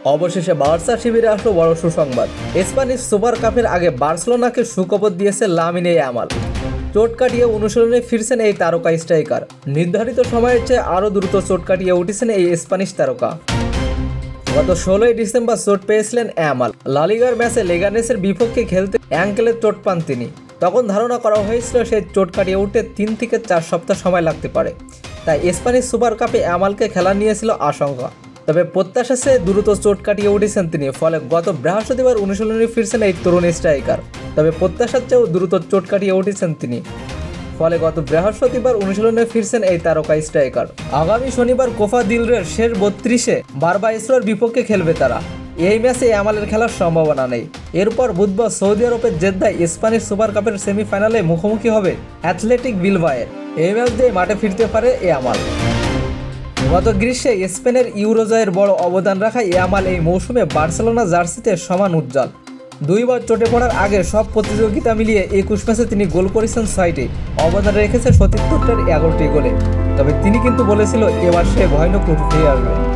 অবশেষে বার্সা শিবিরে আসলো বড় সুসংবাদ। স্প্যানিশ সুপার কাপের আগে বার্সেলোনাকে সুখবর দিয়েছে লামিনে ইয়ামাল। চোট কাটিয়ে অনুশীলনে ফিরছেন এই তারকা স্ট্রাইকার। নির্ধারিত সময়ের চেয়ে আরও দ্রুত চোট কাটিয়ে উঠেছেন এই স্প্যানিশ তারকা। গত 16 ডিসেম্বর চোট পেয়েছিলেন ইয়ামাল। লা লিগার ম্যাচে লেগানেসের বিপক্ষে খেলতে অ্যাঙ্কেলের চোট পান তিনি। তখন ধারণা করা হয়েছিল সেই চোট কাটিয়ে উঠতে 3 থেকে 4 সপ্তাহ সময় লাগতে পারে। তাই স্প্যানিশ সুপার কাপে ইয়ামালকে খেলা নিয়েছিল আশঙ্কা। তবে প্রত্যাশা চেয়ে দ্রুত চোট কাটিয়ে উঠেছেন তিনি। ফলে গত বৃহস্পতিবার অনুশীলনে ফিরছেন এই তরুণ স্ট্রাইকার। তবে প্রত্যাশার চেয়েও দ্রুত চোট কাটিয়ে উঠেছেন তিনি। ফলে গত বৃহস্পতিবার অনুশীলনে ফিরছেন এই তারকা স্ট্রাইকার। আগামী শনিবার কোপা দিল রের শেষ 32-এ বারবাইসোর বিপক্ষে খেলবে তারা। এই ম্যাচে ইয়ামালের খেলার সম্ভাবনা নেই। এরপর বুধবার সৌদি আরবের জেদ্দায় স্প্যানিশ সুপার কাপের সেমিফাইনালে মুখোমুখি হবে অ্যাথলেটিক বিলবাওয়ের। এই ম্যাচ দিয়ে মাঠে ফিরতে পারে ইয়ামাল। গত গ্রীষ্মে স্পেনের ইউরো জয়ের বড় অবদান রাখা ইয়ামাল এই মৌসুমে বার্সেলোনা জার্সিতে সমান উজ্জ্বল। 2 বার চোটে পড়ার আগে সব প্রতিযোগিতা মিলিয়ে 21 ম্যাচে তিনি গোল করেছেন 6টি, অবদান রেখেছে 77টার 11টি গোলে। তবে তিনি কিন্তু বলেছিল এবার সে ভয়ানক রূপে ফিরে আসবে।